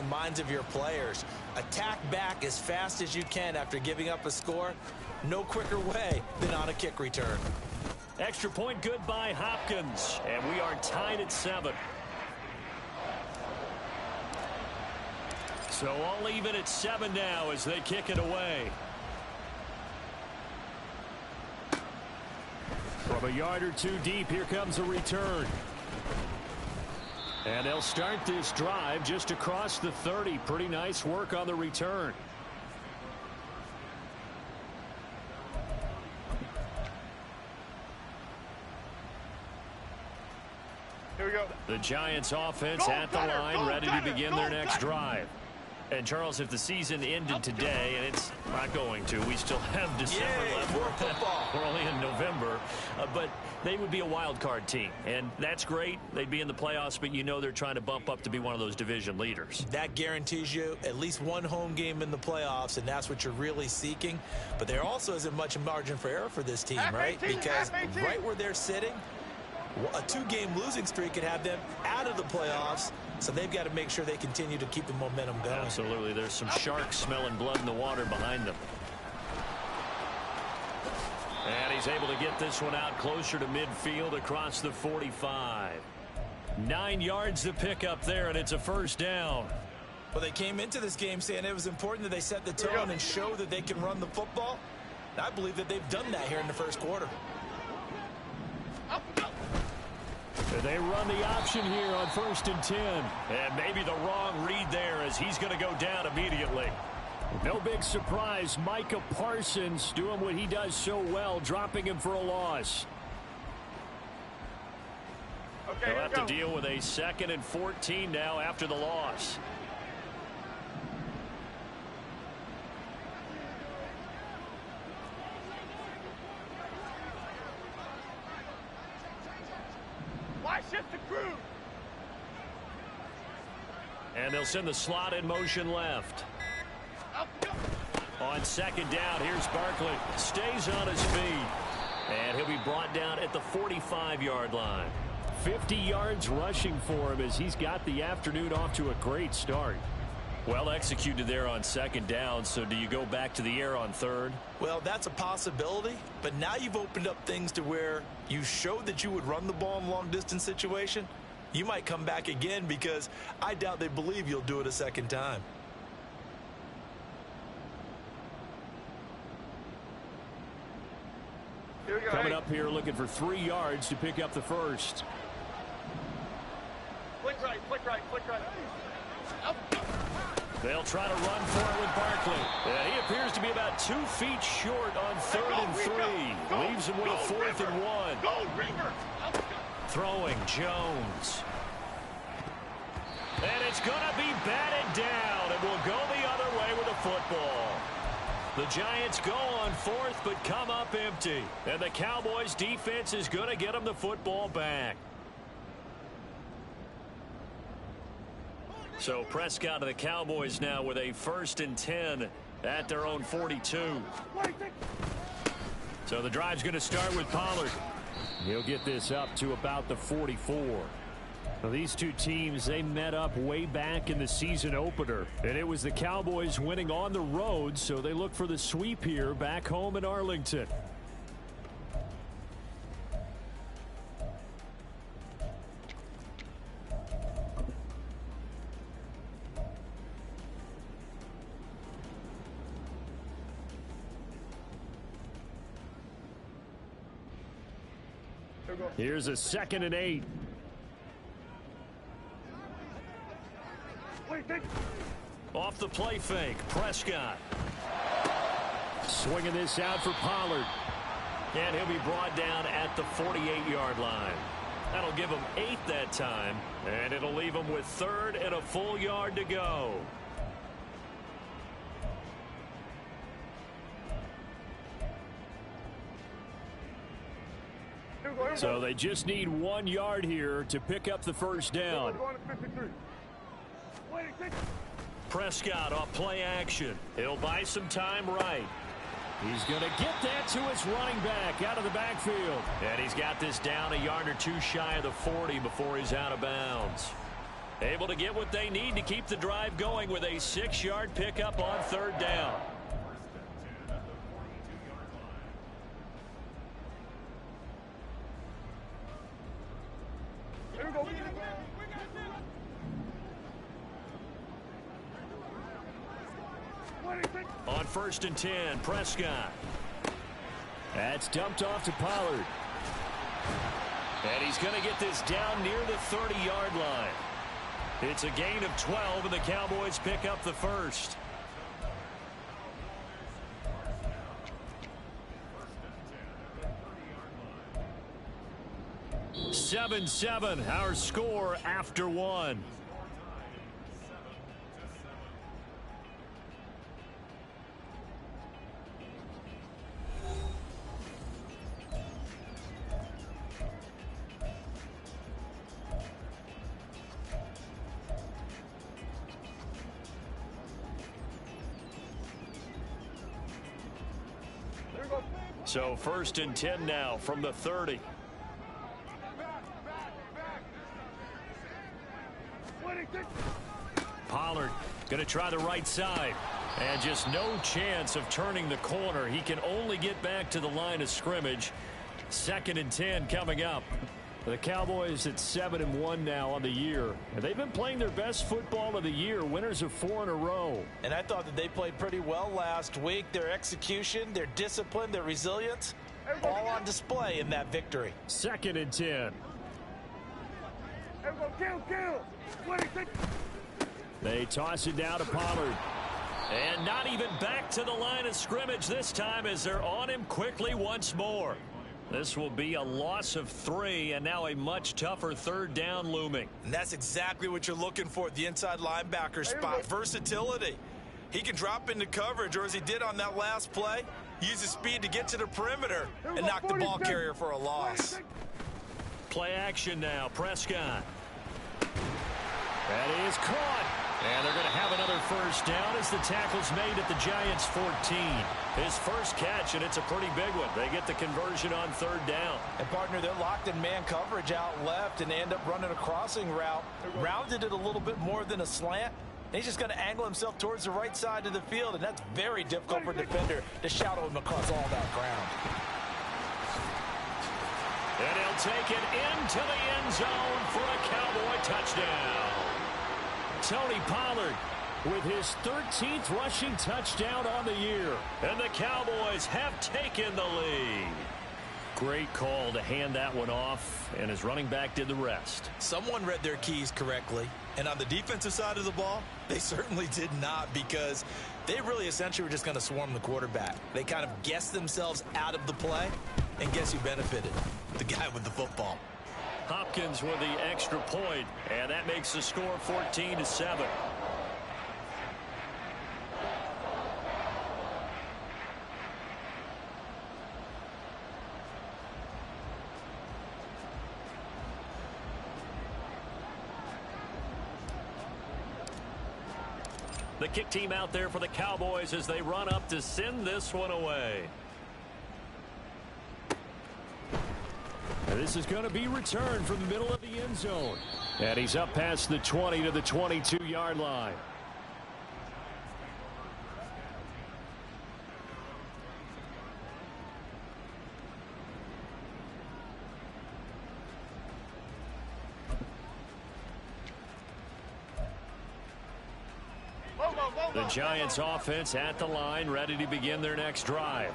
minds of your players. Attack back as fast as you can after giving up a score. No quicker way than on a kick return. Extra point good by Hopkins. And we are tied at 7. So all even at 7 now as they kick it away. From a yard or two deep, here comes a return. And they'll start this drive just across the 30. Pretty nice work on the return. Here we go. The Giants offense at the line, ready to begin their next drive. And, Charles, if the season ended today, and it's not going to, we still have December left. We're only in November. But they would be a wild card team. And that's great. They'd be in the playoffs, but you know they're trying to bump up to be one of those division leaders. That guarantees you at least one home game in the playoffs, and that's what you're really seeking. But there also isn't much margin for error for this team, right? Because right where they're sitting, a 2-game losing streak could have them out of the playoffs. So they've got to make sure they continue to keep the momentum going. Absolutely. There's some sharks smelling blood in the water behind them. And he's able to get this one out closer to midfield across the 45. 9 yards to pick up there, and it's a first down. Well, they came into this game saying it was important that they set the tone and show that they can run the football. And I believe that they've done that here in the first quarter. They run the option here on 1st and 10. And maybe the wrong read there as he's going to go down immediately. No big surprise. Micah Parsons doing what he does so well, dropping him for a loss. Okay, They'll have to deal with a 2nd and 14 now after the loss. And they'll send the slot in motion left. On 2nd down, here's Barkley. Stays on his feet. And he'll be brought down at the 45-yard line. 50 yards rushing for him as he's got the afternoon off to a great start. Well executed there on 2nd down, so do you go back to the air on 3rd? Well, that's a possibility, but now you've opened up things to where you showed that you would run the ball in a long-distance situation. You might come back again because I doubt they believe you'll do it a 2nd time. Here we go. Coming up here looking for 3 yards to pick up the first. Flick right, flick right, flick right. They'll try to run for it with Barkley. He appears to be about 2 feet short on 3rd and 3. Leaves him with a 4th and 1. Go, Reaver! Throwing Jones. And it's going to be batted down. And will go the other way with the football. The Giants go on 4th but come up empty. And the Cowboys defense is going to get them the football back. So Prescott and the Cowboys now with a 1st and 10 at their own 42. So the drive's going to start with Pollard. He'll get this up to about the 44. Now, these two teams, they met up way back in the season opener. And it was the Cowboys winning on the road, so they look for the sweep here back home in Arlington. Here's a 2nd and 8. Off the play fake, Prescott. Swinging this out for Pollard. And he'll be brought down at the 48-yard line. That'll give him 8 that time. And it'll leave him with 3rd and a full yard to go. So they just need 1 yard here to pick up the first down. Prescott off play action. He'll buy some time right. He's going to get that to his running back out of the backfield. And he's got this down a yard or two shy of the 40 before he's out of bounds. Able to get what they need to keep the drive going with a 6-yard pickup on 3rd down. On 1st and 10, Prescott. That's dumped off to Pollard. And he's going to get this down near the 30-yard line. It's a gain of 12, and the Cowboys pick up the first. 7-7, our score after 1. So 1st and 10 now from the 30. Pollard going to try the right side. And just no chance of turning the corner. He can only get back to the line of scrimmage. 2nd and 10 coming up. The Cowboys at 7-1 now on the year. And they've been playing their best football of the year. Winners of 4 in a row. And I thought that they played pretty well last week. Their execution, their discipline, their resilience, all on display in that victory. 2nd and 10. They toss it down to Pollard. And not even back to the line of scrimmage this time as they're on him quickly once more. This will be a loss of 3, and now a much tougher 3rd down looming. And that's exactly what you're looking for at the inside linebacker spot. Versatility. He can drop into coverage, or as he did on that last play, use his speed to get to the perimeter and knock the ball carrier for a loss. Play action now. Prescott. That is caught. And they're going to have another 1st down as the tackle's made at the Giants' 14. His first catch, and it's a pretty big one. They get the conversion on 3rd down. And, partner, they're locked in man coverage out left, and they end up running a crossing route. Rounded it a little bit more than a slant. And he's just going to angle himself towards the right side of the field, and that's very difficult for a defender to shadow him across all that ground. And he'll take it into the end zone for a Cowboy touchdown. Tony Pollard with his 13th rushing touchdown on the year. And the Cowboys have taken the lead. Great call to hand that one off, and his running back did the rest. Someone read their keys correctly, and on the defensive side of the ball, they certainly did not, because they really essentially were just going to swarm the quarterback. They kind of guessed themselves out of the play, and guess who benefited? The guy with the football. Hopkins with the extra point, and that makes the score 14-7. The kick team out there for the Cowboys as they run up to send this one away. This is going to be returned from the middle of the end zone. And he's up past the 20 to the 22-yard line. The Giants offense at the line, ready to begin their next drive.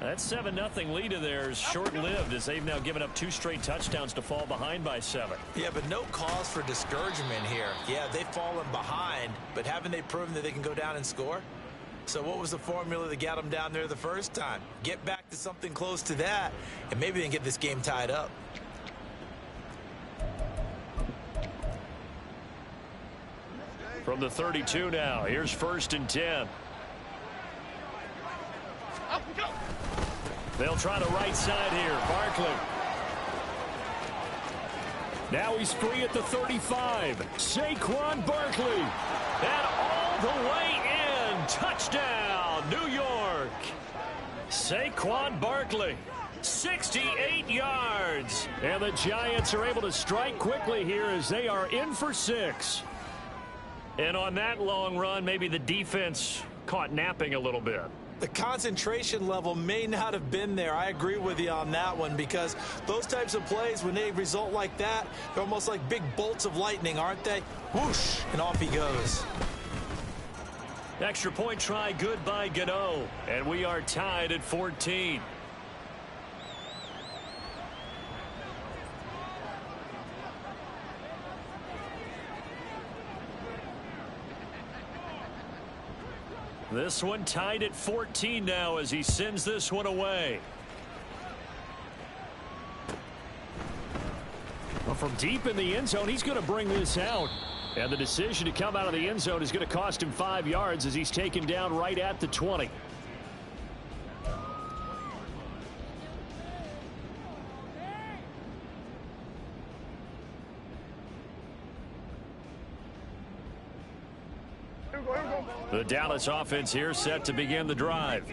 That 7-0 lead of theirs short-lived as they've now given up 2 straight touchdowns to fall behind by 7. Yeah, but no cause for discouragement here. Yeah, they've fallen behind, but haven't they proven that they can go down and score? So what was the formula that got them down there the first time? Get back to something close to that, and maybe they can get this game tied up. From the 32 now, here's 1st and 10. They'll try the right side here. Barkley. Now he's free at the 35. Saquon Barkley. And all the way in. Touchdown, New York. Saquon Barkley 68 yards. And the Giants are able to strike quickly here as they are in for 6. And on that long run, maybe the defense caught napping a little bit. The concentration level may not have been there. I agree with you on that one, because those types of plays, when they result like that, they're almost like big bolts of lightning, aren't they? Whoosh, and off he goes. Extra point try good by Gano. And we are tied at 14. This one tied at 14 now as he sends this one away. Well, from deep in the end zone, he's going to bring this out. And the decision to come out of the end zone is going to cost him 5 yards as he's taken down right at the 20. The Dallas offense here set to begin the drive.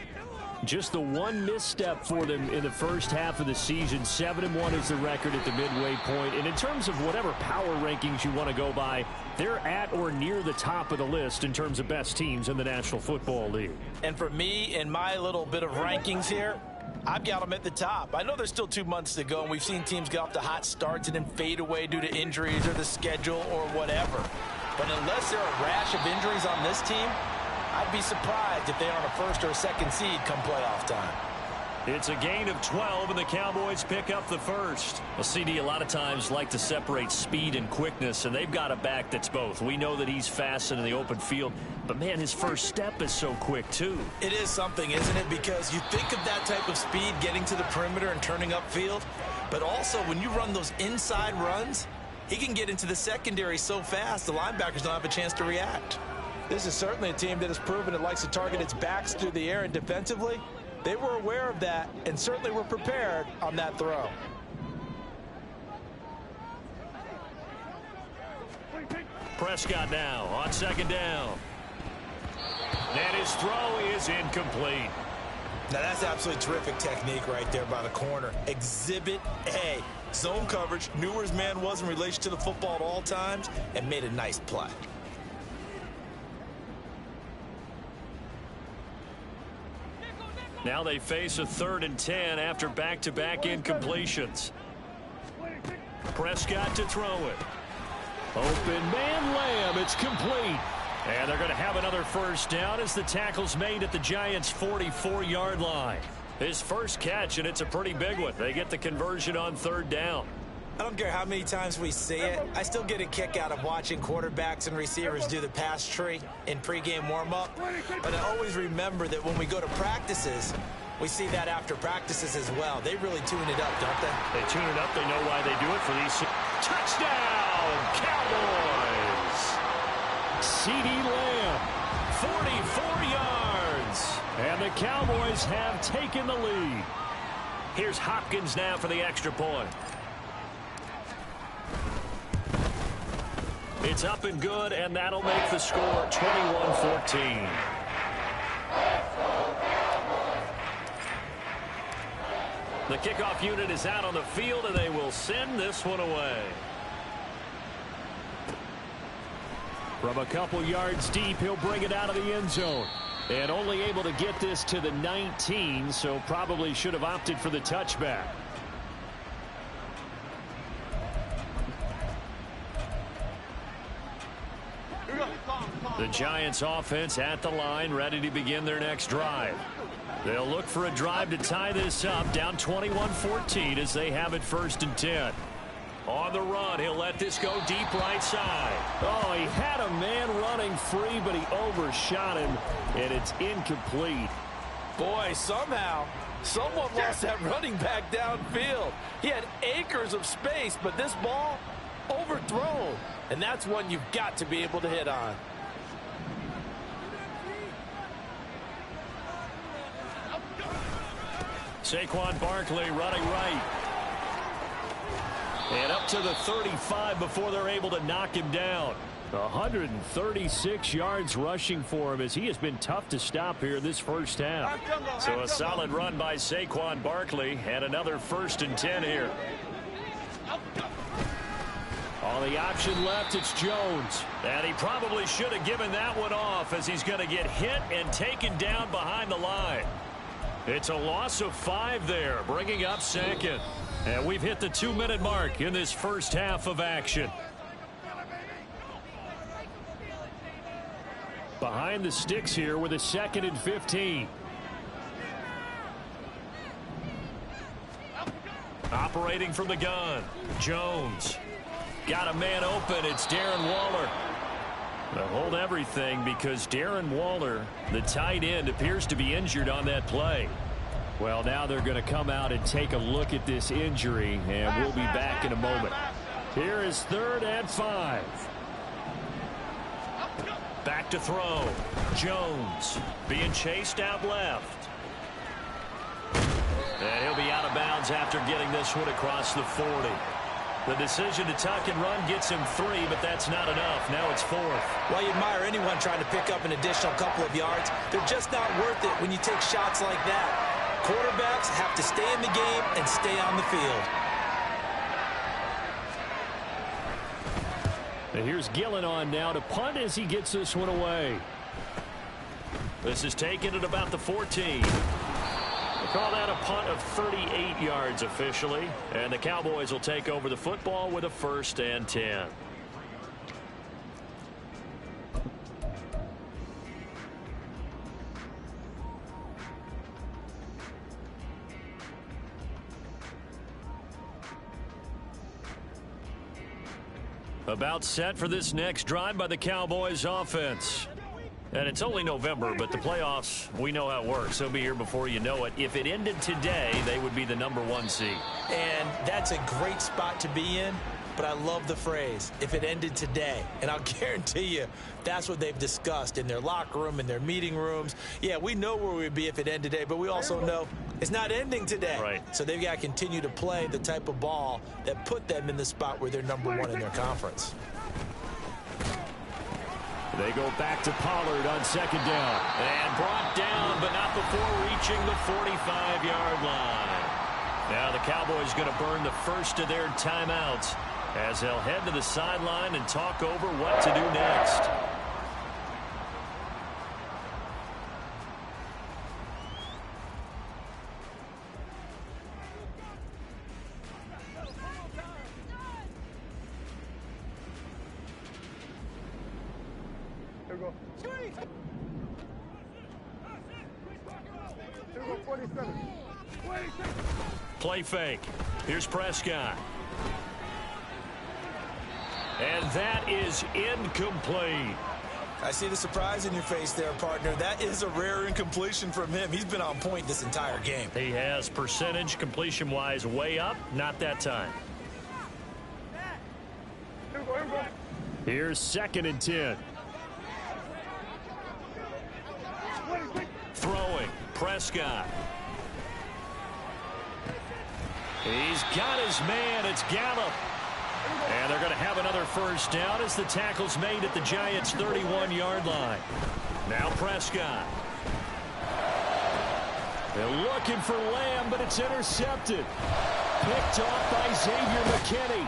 Just the one misstep for them in the first half of the season. 7-1 is the record at the midway point. And in terms of whatever power rankings you want to go by, they're at or near the top of the list in terms of best teams in the National Football League. And for me, in my little bit of rankings here, I've got them at the top. I know there's still 2 months to go, and we've seen teams get off to hot starts and then fade away due to injuries or the schedule or whatever. But unless there are a rash of injuries on this team, I'd be surprised if they aren't a first or a second seed come playoff time. It's a gain of 12, and the Cowboys pick up the first. Well, CD, a lot of times like to separate speed and quickness, and they've got a back that's both. We know that he's fast in the open field, but, man, his first step is so quick, too. It is something, isn't it? Because you think of that type of speed getting to the perimeter and turning upfield, but also when you run those inside runs, he can get into the secondary so fast the linebackers don't have a chance to react. This is certainly a team that has proven it likes to target its backs through the air, and defensively, they were aware of that and certainly were prepared on that throw. Prescott now on second down. And his throw is incomplete. Now that's absolutely terrific technique right there by the corner. Exhibit A. Zone coverage, knew where his man was in relation to the football at all times, and made a nice play. Now they face a 3rd and 10 after back-to-back incompletions. Prescott to throw it. Open man Lamb. It's complete. And they're going to have another first down as the tackle's made at the Giants' 44-yard line. His first catch, and it's a pretty big one. They get the conversion on 3rd down. I don't care how many times we see it. I still get a kick out of watching quarterbacks and receivers do the pass tree in pregame warm-up. But I always remember that when we go to practices, we see that after practices as well. They really tune it up, don't they? They tune it up. They know why they do it for these. Touchdown, Cowboys! CeeDee Lamb, 44 yards. And the Cowboys have taken the lead. Here's Hopkins now for the extra point. It's up and good, and that'll make the score 21-14. The kickoff unit is out on the field, and they will send this one away. From a couple yards deep, he'll bring it out of the end zone. And only able to get this to the 19, so probably should have opted for the touchback. The Giants offense at the line, ready to begin their next drive. They'll look for a drive to tie this up, down 21-14 as they have it 1st and 10. On the run, he'll let this go deep right side. Oh, he had a man running free, but he overshot him, and it's incomplete. Boy, somehow, someone lost that running back downfield. He had acres of space, but this ball overthrown, and that's one you've got to be able to hit on. Saquon Barkley running right. And up to the 35 before they're able to knock him down. 136 yards rushing for him as he has been tough to stop here this first half. So a solid run by Saquon Barkley and another 1st and 10 here. On the option left, it's Jones. And he probably should have given that one off as he's going to get hit and taken down behind the line. It's a loss of 5 there, bringing up 2nd. And we've hit the 2-minute mark in this first half of action. Behind the sticks here with a 2nd and 15. Operating from the gun, Jones. Got a man open. It's Darren Waller. They'll hold everything because Darren Waller, the tight end, appears to be injured on that play. Well, now they're going to come out and take a look at this injury, and we'll be back in a moment. Here is 3rd and 5. Back to throw. Jones being chased out left. And he'll be out of bounds after getting this one across the 40. The decision to tuck and run gets him 3, but that's not enough. Now it's 4th. Well, you admire anyone trying to pick up an additional couple of yards. They're just not worth it when you take shots like that. Quarterbacks have to stay in the game and stay on the field. And here's Gillen on now to punt as he gets this one away. This is taken at about the 14. They call that a punt of 38 yards officially. And the Cowboys will take over the football with a 1st and 10. About set for this next drive by the Cowboys offense. And it's only November, but the playoffs, we know how it works. They'll be here before you know it. If it ended today, they would be the #1 seed. And that's a great spot to be in, but I love the phrase, if it ended today. And I'll guarantee you, that's what they've discussed in their locker room, in their meeting rooms. Yeah, we know where we'd be if it ended today, but we also know it's not ending today. Right. So they've got to continue to play the type of ball that put them in the spot where they're #1 in their conference. They go back to Pollard on 2nd down. And brought down, but not before reaching the 45-yard line. Now the Cowboys going to burn the first of their timeouts as they'll head to the sideline and talk over what to do next. Here we go. Here we go, 47. Play fake. Here's Prescott. And that is incomplete. I see the surprise in your face there, partner. That is a rare incompletion from him. He's been on point this entire game. He has percentage completion-wise way up. Not that time. Here we go, here we go. Here's 2nd and 10. Throwing. Prescott. He's got his man. It's Gallup. And they're going to have another 1st down as the tackle's made at the Giants' 31-yard line. Now Prescott. They're looking for Lamb, but it's intercepted. Picked off by Xavier McKinney.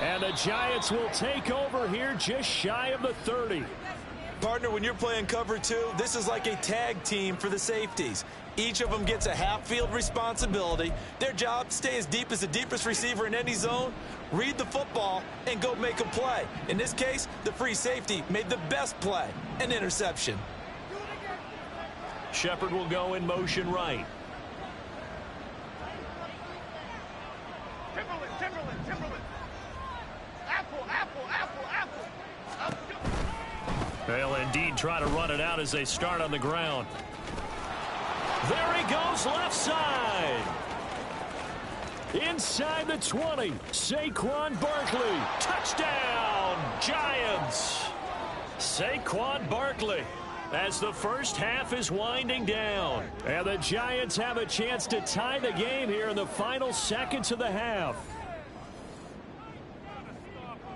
And the Giants will take over here just shy of the 30. Partner, when you're playing cover 2, this is like a tag team for the safeties. Each of them gets a half-field responsibility. Their job, stay as deep as the deepest receiver in any zone, read the football, and go make a play. In this case, the free safety made the best play, an interception. Shepard will go in motion right. Timberland. Apple. They'll indeed try to run it out as they start on the ground. There he goes, left side. Inside the 20, Saquon Barkley. Touchdown, Giants. Saquon Barkley as the first half is winding down. And the Giants have a chance to tie the game here in the final seconds of the half.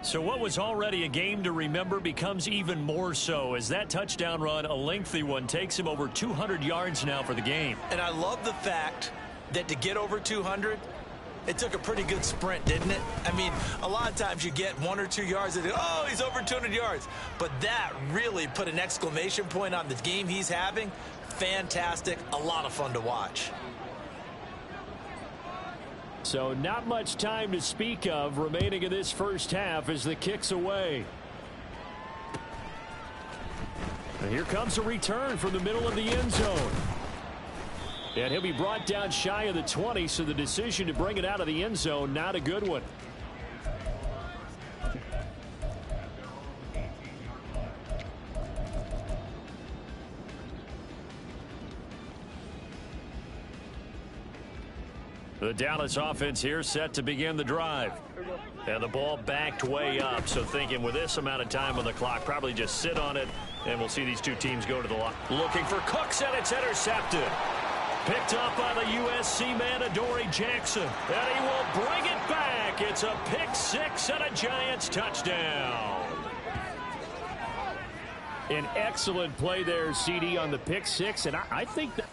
So what was already a game to remember becomes even more so as that touchdown run, a lengthy one, takes him over 200 yards now for the game. And I love the fact that to get over 200, it took a pretty good sprint, didn't it? I mean, a lot of times you get 1 or 2 yards and, oh, he's over 200 yards. But that really put an exclamation point on the game he's having. Fantastic. A lot of fun to watch. So not much time to speak of remaining in this first half as the kick's away. And here comes a return from the middle of the end zone. And he'll be brought down shy of the 20, so the decision to bring it out of the end zone, not a good one. The Dallas offense here set to begin the drive. And the ball backed way up, so thinking with this amount of time on the clock, probably just sit on it, and we'll see these two teams go to the line. Looking for Cooks, and it's intercepted. Picked up by the USC man, Adoree Jackson. And he will bring it back. It's a pick six and a Giants touchdown. An excellent play there, CD, on the pick six, and I think that...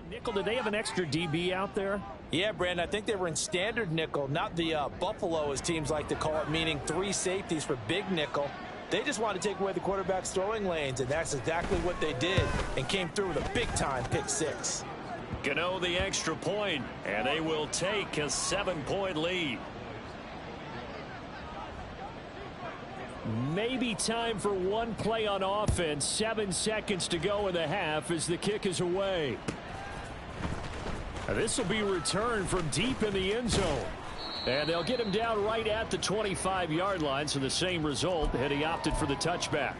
Nickel, did they have an extra DB out there? Yeah, Brandon, I think they were in standard nickel, not the Buffalo, as teams like to call it, meaning 3 safeties for big nickel. They just wanted to take away the quarterback's throwing lanes, and that's exactly what they did, and came through with a big-time pick six. Gano the extra point, and they will take a 7-point lead. Maybe time for one play on offense. 7 seconds to go in the half as the kick is away. This will be returned from deep in the end zone. And they'll get him down right at the 25-yard line, so the same result, and he opted for the touchback.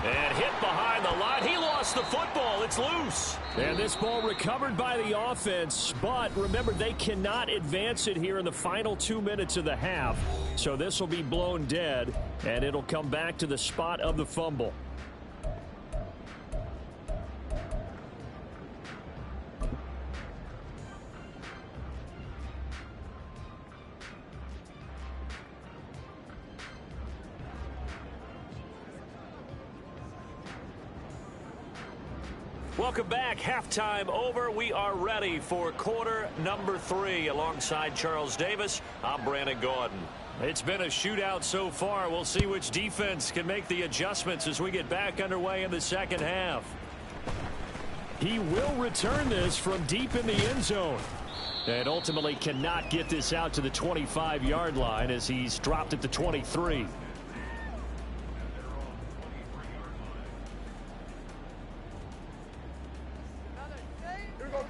And hit behind the line. He lost the football. It's loose. And this ball recovered by the offense. But remember, they cannot advance it here in the final 2 minutes of the half. So this will be blown dead. And it'll come back to the spot of the fumble. Welcome back. Halftime over. We are ready for quarter number 3. Alongside Charles Davis, I'm Brandon Gaudin. It's been a shootout so far. We'll see which defense can make the adjustments as we get back underway in the second half. He will return this from deep in the end zone. And ultimately cannot get this out to the 25-yard line as he's dropped at the 23.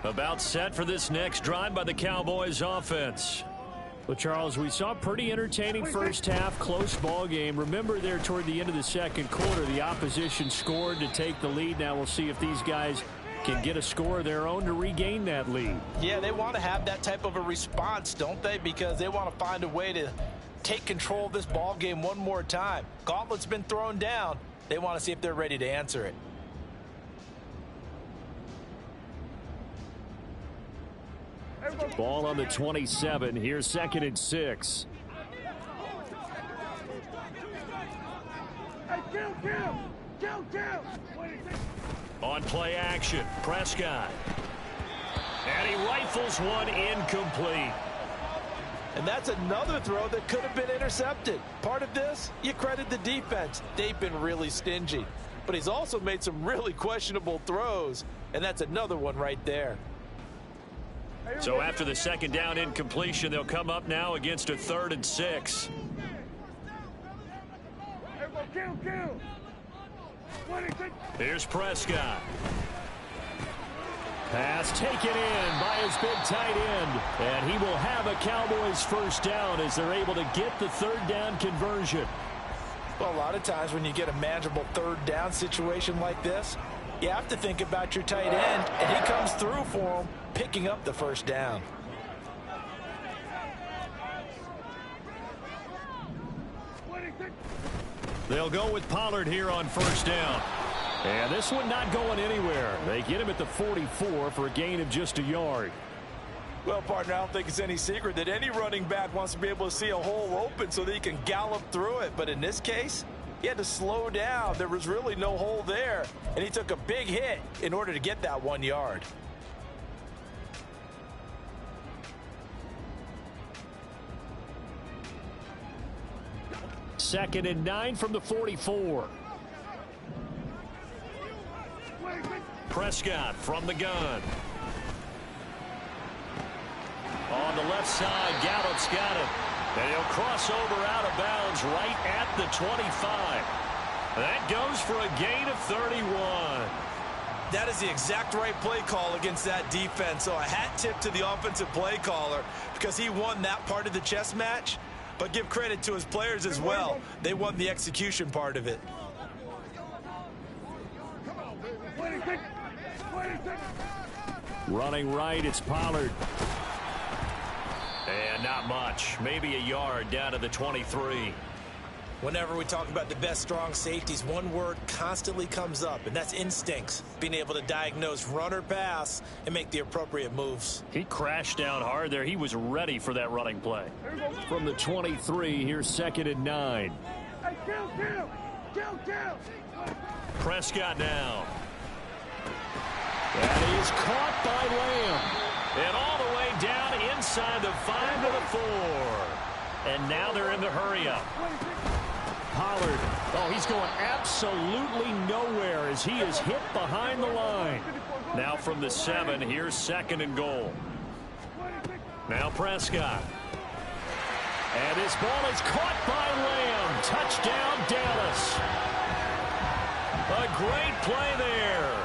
About set for this next drive by the Cowboys offense. Well, Charles, we saw a pretty entertaining first half, close ball game. Remember there toward the end of the second quarter, the opposition scored to take the lead. Now we'll see if these guys can get a score of their own to regain that lead. Yeah, they want to have that type of a response, don't they? Because they want to find a way to take control of this ball game one more time. Gauntlet's been thrown down. They want to see if they're ready to answer it. Ball on the 27. Here's 2nd and 6. On play action, Prescott. And he rifles one incomplete. And that's another throw that could have been intercepted. Part of this, you credit the defense. They've been really stingy. But he's also made some really questionable throws. And that's another one right there. So after the second down incompletion, they'll come up now against a 3rd and 6. Here's Prescott. Pass taken in by his big tight end. And he will have a Cowboys first down as they're able to get the 3rd down conversion. Well, a lot of times when you get a manageable 3rd down situation like this, you have to think about your tight end, and he comes through for him, picking up the first down. They'll go with Pollard here on first down. And this one not going anywhere. They get him at the 44 for a gain of just a yard. Well, partner, I don't think it's any secret that any running back wants to be able to see a hole open so that he can gallop through it. But in this case, he had to slow down. There was really no hole there, and he took a big hit in order to get that 1 yard. Second and 9 from the 44. Prescott from the gun. On the left side, Gallup's got it. And he'll cross over out of bounds right at the 25. That goes for a gain of 31. That is the exact right play call against that defense. So a hat tip to the offensive play caller because he won that part of the chess match. But give credit to his players as well. They won the execution part of it. Running right, it's Pollard. And not much. Maybe a yard down to the 23. Whenever we talk about the best strong safeties, one word constantly comes up, and that's instincts. Being able to diagnose run or pass and make the appropriate moves. He crashed down hard there. He was ready for that running play. From the 23, here's 2nd and 9. Prescott now. And he is caught by Lamb. And all the way down inside the 5 to the 4. And now they're in the hurry-up. Pollard, oh, he's going absolutely nowhere as he is hit behind the line. Now from the 7, here's 2nd and goal. Now Prescott. And his ball is caught by Lamb. Touchdown, Dallas. A great play there.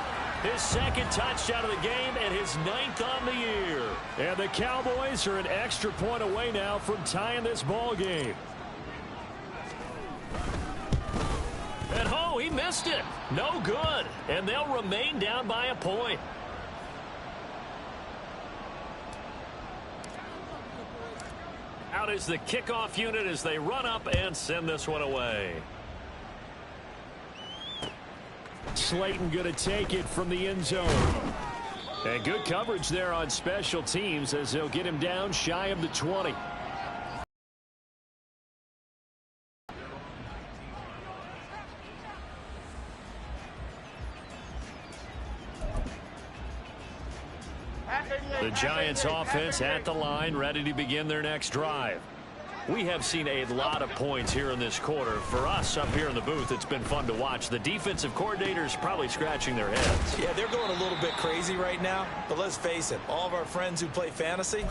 His 2nd touchdown of the game and his 9th on the year. And the Cowboys are an extra point away now from tying this ball game. And oh, he missed it. No good. And they'll remain down by a point. Out is the kickoff unit as they run up and send this one away. Slayton going to take it from the end zone. And good coverage there on special teams as they'll get him down shy of the 20. The Giants offense at the line, ready to begin their next drive. We have seen a lot of points here in this quarter. For us up here in the booth, it's been fun to watch. The defensive coordinators probably scratching their heads. Yeah, they're going a little bit crazy right now. But let's face it, all of our friends who play fantasy,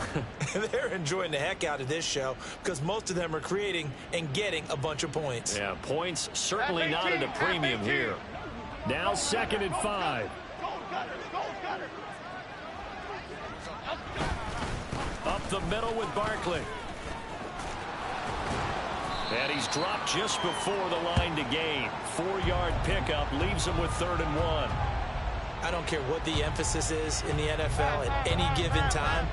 they're enjoying the heck out of this show because most of them are creating and getting a bunch of points. Yeah, points certainly not at a premium here. Now 2nd and 5. Up the middle with Barkley. And he's dropped just before the line to gain. 4-yard pickup leaves him with 3rd and 1. I don't care what the emphasis is in the NFL at any given time.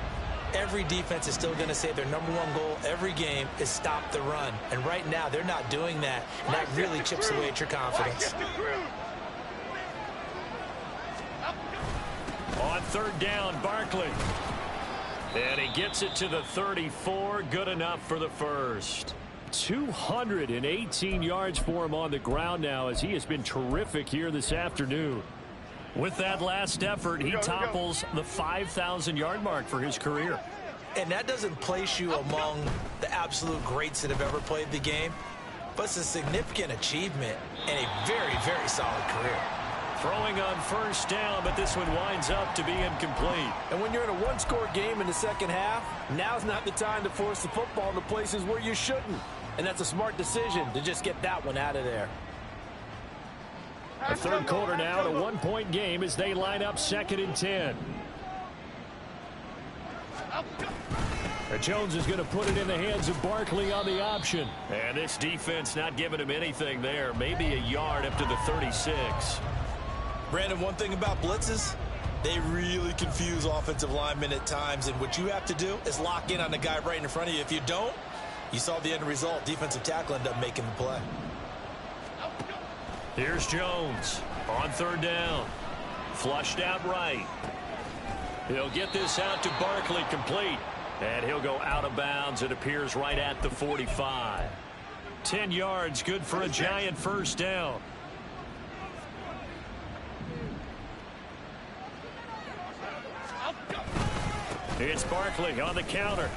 Every defense is still going to say their #1 goal every game is stop the run. And right now they're not doing that. And that really chips away at your confidence. On 3rd down, Barkley. And he gets it to the 34. Good enough for the first. 218 yards for him on the ground now as he has been terrific here this afternoon. With that last effort, he topples the 5,000-yard mark for his career. And that doesn't place you among the absolute greats that have ever played the game, but it's a significant achievement and a very, very solid career. Throwing on first down, but this one winds up to be incomplete. And when you're in a one-score game in the second half, now's not the time to force the football into places where you shouldn't. And that's a smart decision to just get that one out of there. The third quarter now, a 1-point game as they line up 2nd and 10. Jones is going to put it in the hands of Barkley on the option. And this defense not giving him anything there. Maybe a yard up to the 36. Brandon, one thing about blitzes, they really confuse offensive linemen at times. And what you have to do is lock in on the guy right in front of you. If you don't, you saw the end result. Defensive tackle ended up making the play. Here's Jones on 3rd down. Flushed out right. He'll get this out to Barkley, complete. And he'll go out of bounds. It appears right at the 45. 10 yards, good for a Giant first down. It's Barkley on the counter.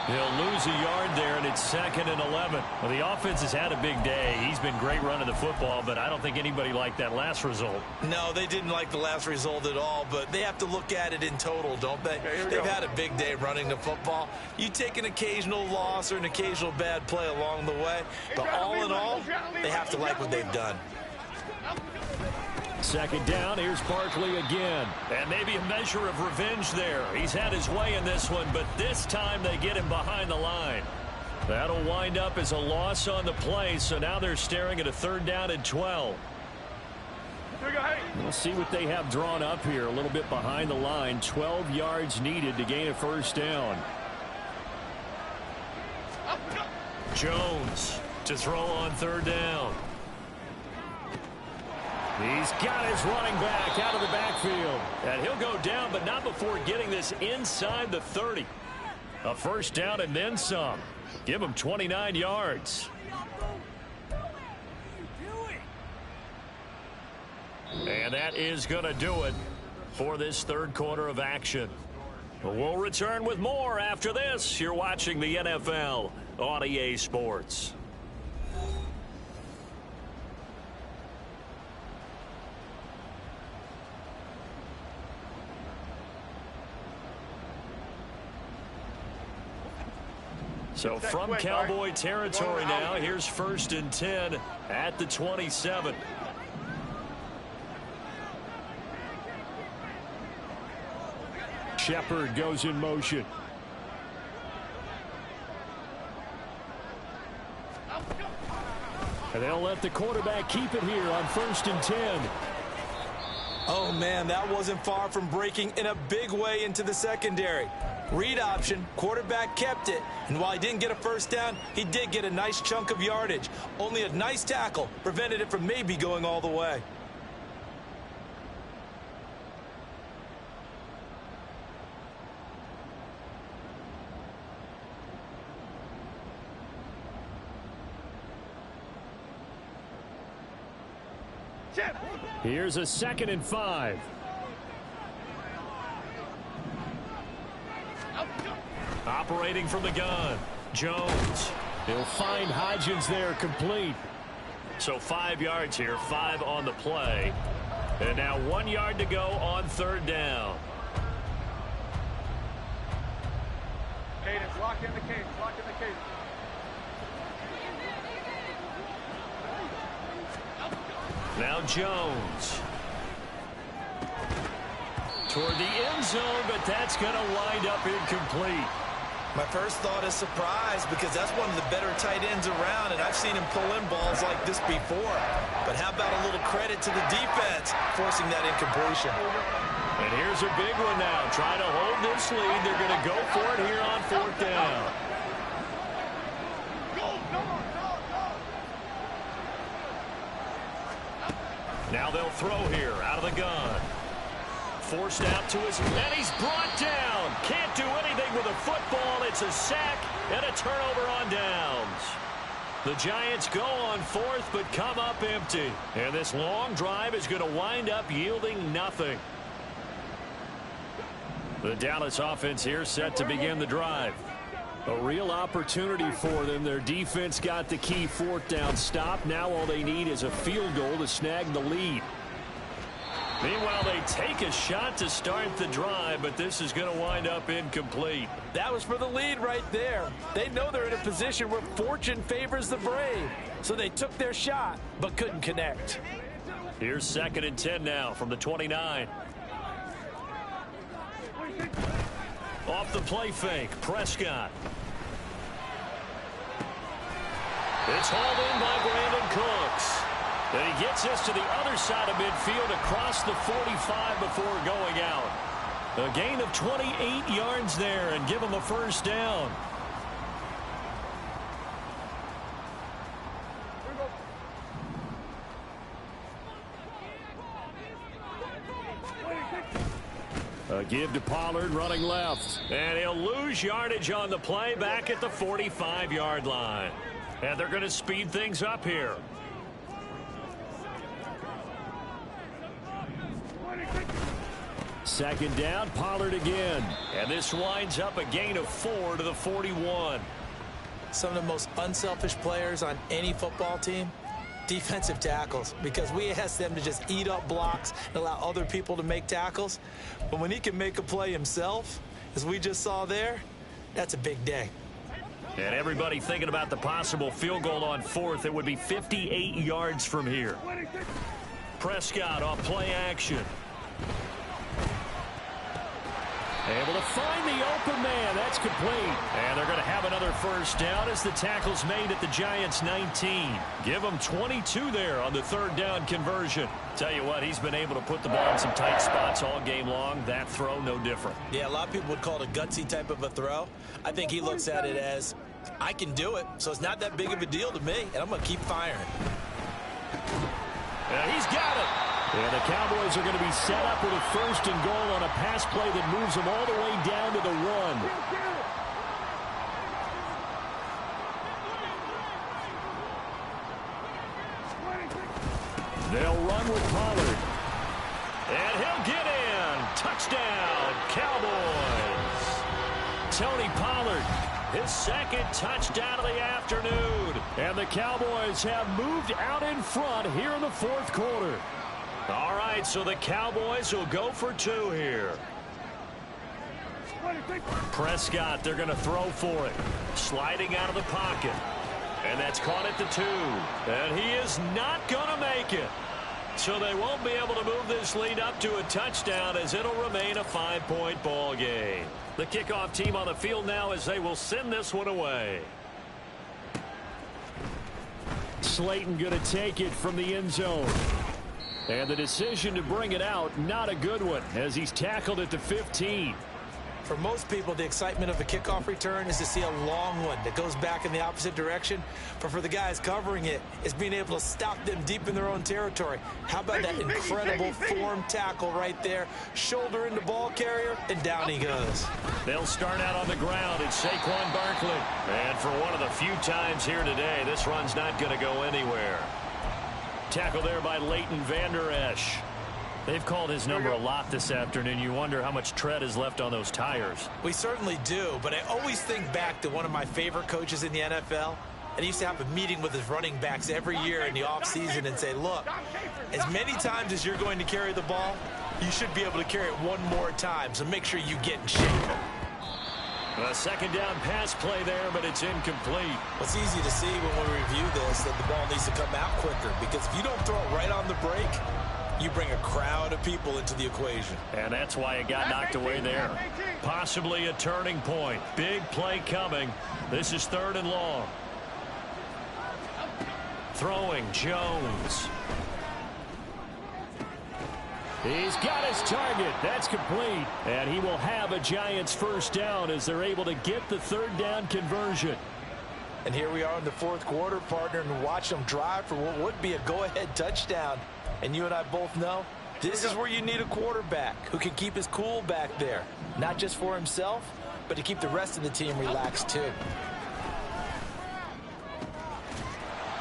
He'll lose a yard there, and it's 2nd and 11. Well, the offense has had a big day. He's been great running the football, but I don't think anybody liked that last result. No, they didn't like the last result at all, but they have to look at it in total, don't they? They've had a big day running the football. You take an occasional loss or an occasional bad play along the way, but all in all, they have to like what they've done. 2nd down, here's Barkley again. And maybe a measure of revenge there. He's had his way in this one, but this time they get him behind the line. That'll wind up as a loss on the play, so now they're staring at a 3rd down and 12. We'll see what they have drawn up here. A little bit behind the line. 12 yards needed to gain a first down. Jones to throw on 3rd down. He's got his running back out of the backfield. And he'll go down, but not before getting this inside the 30. A first down and then some. Give him 29 yards. And that is going to do it for this 3rd quarter of action. We'll return with more after this. You're watching the NFL on EA Sports. So from Cowboy territory now, here's 1st and 10 at the 27. Shepard goes in motion. And they'll let the quarterback keep it here on 1st and 10. Oh, man, that wasn't far from breaking in a big way into the secondary. Read option, quarterback kept it, and while he didn't get a first down, he did get a nice chunk of yardage. Only a nice tackle prevented it from maybe going all the way. Here's a 2nd and 5. Operating from the gun, Jones. He'll find Hodgins there, complete. So 5 yards here, 5 on the play. And now 1 yard to go on 3rd down. Cadence, lock in the cadence, lock in the cadence. Now Jones. Toward the end zone, but that's going to wind up incomplete. My first thought is surprise because that's one of the better tight ends around, and I've seen him pull in balls like this before. But how about a little credit to the defense forcing that incompletion? And here's a big one now. Trying to hold this lead. They're going to go for it here on 4th down. Now they'll throw here out of the gun. Forced out to his, and he's brought down. Can't do anything with a football. It's a sack and a turnover on downs. The Giants go on 4th, but come up empty. And this long drive is going to wind up yielding nothing. The Dallas offense here set to begin the drive. A real opportunity for them. Their defense got the key 4th down stop. Now all they need is a field goal to snag the lead. Meanwhile, they take a shot to start the drive, but this is going to wind up incomplete. That was for the lead right there. They know they're in a position where fortune favors the brave. So they took their shot, but couldn't connect. Here's 2nd and 10 now from the 29. Off the play fake, Prescott. It's hauled in by Brandon Cooks. And he gets this to the other side of midfield across the 45 before going out. A gain of 28 yards there and give him a first down. A give to Pollard running left. And he'll lose yardage on the play back at the 45-yard line. And they're going to speed things up here. Second down, Pollard again. And this winds up a gain of 4 to the 41. Some of the most unselfish players on any football team, defensive tackles, because we ask them to just eat up blocks and allow other people to make tackles. But when he can make a play himself, as we just saw there, that's a big day. And everybody thinking about the possible field goal on 4th. It would be 58 yards from here. Prescott off play action. Able to find the open man. That's complete. And they're going to have another first down as the tackle's made at the Giants' 19. Give them 22 there on the 3rd down conversion. Tell you what, he's been able to put the ball in some tight spots all game long. That throw, no different. Yeah, a lot of people would call it a gutsy type of a throw. I think he looks at it as, I can do it, so it's not that big of a deal to me, and I'm going to keep firing. And he's got it. And the Cowboys are going to be set up with a 1st and goal on a pass play that moves them all the way down to the 1. They'll run with Pollard. And he'll get in. Touchdown, Cowboys. Tony Pollard, his 2nd touchdown of the afternoon. And the Cowboys have moved out in front here in the 4th quarter. All right, so the Cowboys will go for 2 here. Prescott, they're going to throw for it. Sliding out of the pocket. And that's caught at the 2. And he is not going to make it. So they won't be able to move this lead up to a touchdown as it'll remain a 5-point ball game. The kickoff team on the field now as they will send this one away. Slayton going to take it from the end zone. And the decision to bring it out, not a good one, as he's tackled at the 15. For most people, the excitement of a kickoff return is to see a long one that goes back in the opposite direction. But for the guys covering it, it's being able to stop them deep in their own territory. How about that incredible form tackle right there? Shoulder into ball carrier, and down he goes. They'll start out on the ground. It's Saquon Barkley. And for one of the few times here today, this run's not going to go anywhere. Tackle there by Leighton Vander Esch. They've called his number a lot this afternoon. You wonder how much tread is left on those tires. We certainly do, but I always think back to one of my favorite coaches in the NFL. And he used to have a meeting with his running backs every year in the offseason and say, look, as many times as you're going to carry the ball, you should be able to carry it one more time, so make sure you get in shape. A 2nd down pass play there, but it's incomplete. It's easy to see when we review this that the ball needs to come out quicker, because if you don't throw it right on the break, you bring a crowd of people into the equation. And that's why it got knocked away there. Possibly a turning point. Big play coming. This is 3rd and long. Throwing Jones. He's got his target. That's complete. And he will have a Giants first down as they're able to get the 3rd down conversion. And here we are in the 4th quarter, partner, and watch them drive for what would be a go-ahead touchdown. And you and I both know this is where you need a quarterback who can keep his cool back there. Not just for himself, but to keep the rest of the team relaxed too.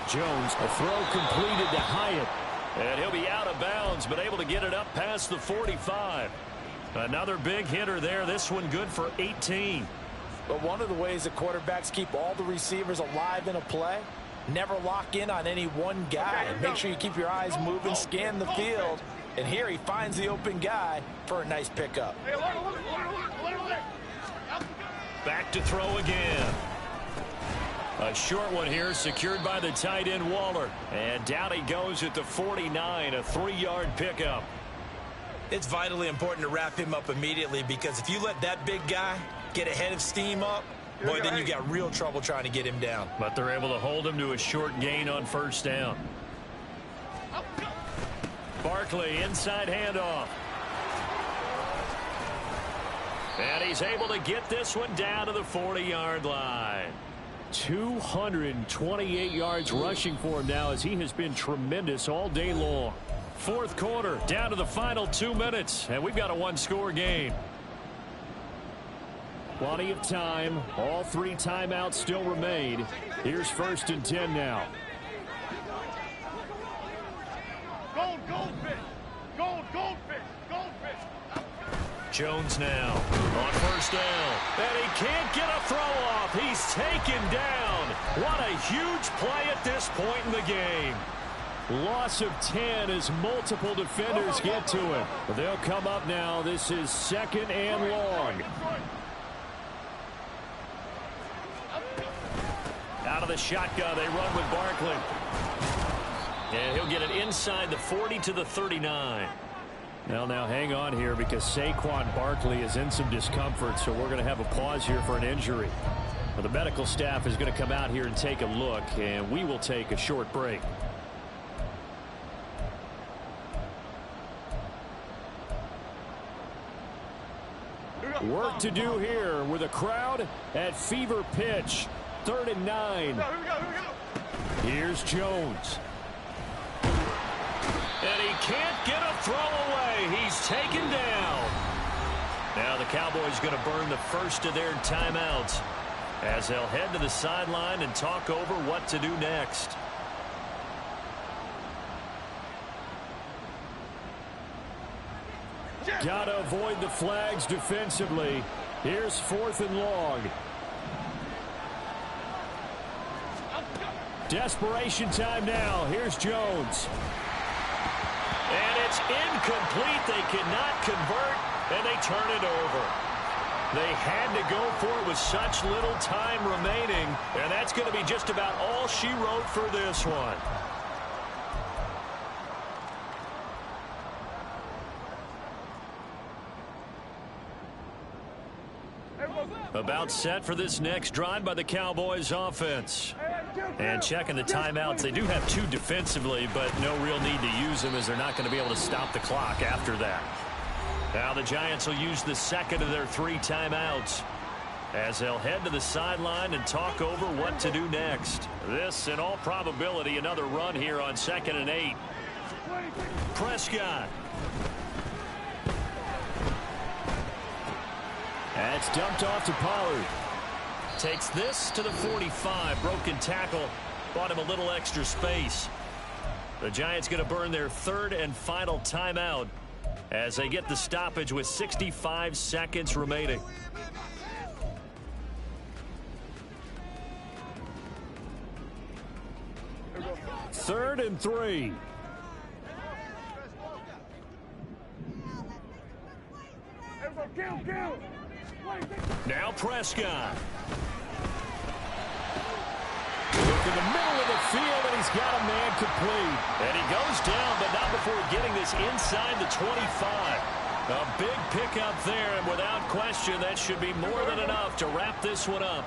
Jones, a throw completed to Hyatt. And he'll be out of bounds, but able to get it up past the 45. Another big hitter there. This one good for 18. But one of the ways that quarterbacks keep all the receivers alive in a play, never lock in on any one guy. Make sure you keep your eyes moving, scan the field, And here he finds the open guy for a nice pickup. Back to throw again. A short one here, secured by the tight end Waller. And down he goes at the 49, a 3-yard pickup. It's vitally important to wrap him up immediately, because if you let that big guy get ahead of steam up, boy, then you got real trouble trying to get him down. But they're able to hold him to a short gain on first down. Barkley, inside handoff. And he's able to get this one down to the 40-yard line. 228 yards rushing for him now, as he has been tremendous all day long. Fourth quarter, down to the final 2 minutes, and we've got a one-score game. Plenty of time. All 3 timeouts still remain. Here's 1st and 10 now. Goldfish! Goldfish! Jones now on first down. And he can't get a throw off. He's taken down. What a huge play at this point in the game. Loss of 10 as multiple defenders get to him. But they'll come up now. This is 2nd and long. Out of the shotgun, they run with Barkley. And he'll get it inside the 40 to the 39. Now hang on here, because Saquon Barkley is in some discomfort, so we're going to have a pause here for an injury. Well, the medical staff is going to come out here and take a look, and we will take a short break. Work to do here with a crowd at fever pitch. 3rd and 9. Here's Jones. And he can't get a throw away. He's taken down. Now the Cowboys going to burn the first of their timeouts, as they'll head to the sideline and talk over what to do next. Got to avoid the flags defensively. Here's 4th and long. Desperation time now. Here's Jones. And it's incomplete. They cannot convert, and they turn it over. They had to go for it with such little time remaining, and that's going to be just about all she wrote for this one. About set for this next drive by the Cowboys offense. And checking the timeouts, they do have 2 defensively, but no real need to use them, as they're not going to be able to stop the clock after that. Now the Giants will use the 2nd of their 3 timeouts, as they'll head to the sideline and talk over what to do next. This, in all probability, another run here on 2nd and 8. Prescott. That's dumped off to Pollard. Takes this to the 45. Broken tackle. Bought him a little extra space. The Giants going to burn their 3rd and final timeout, as they get the stoppage with 65 seconds remaining. Third and 3. Now Prescott. Look in the middle of the field, and he's got a man complete. And he goes down, but not before getting this inside the 25. A big pickup there, and without question, that should be more than enough to wrap this one up.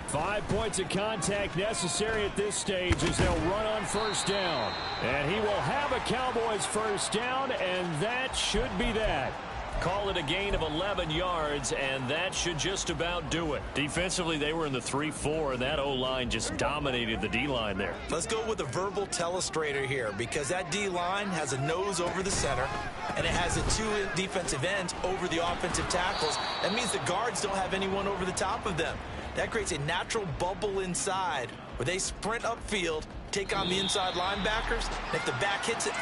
5 points of contact necessary at this stage, as they'll run on first down. And he will have a Cowboys first down, and that should be that. Call it a gain of 11 yards, and that should just about do it. Defensively, they were in the 3-4, and that O-line just dominated the D-line there. Let's go with a verbal telestrator here, because that D-line has a nose over the center, and it has a 2 defensive ends over the offensive tackles. That means the guards don't have anyone over the top of them. That creates a natural bubble inside where they sprint upfield, take on the inside linebackers, and if the back hits it fast,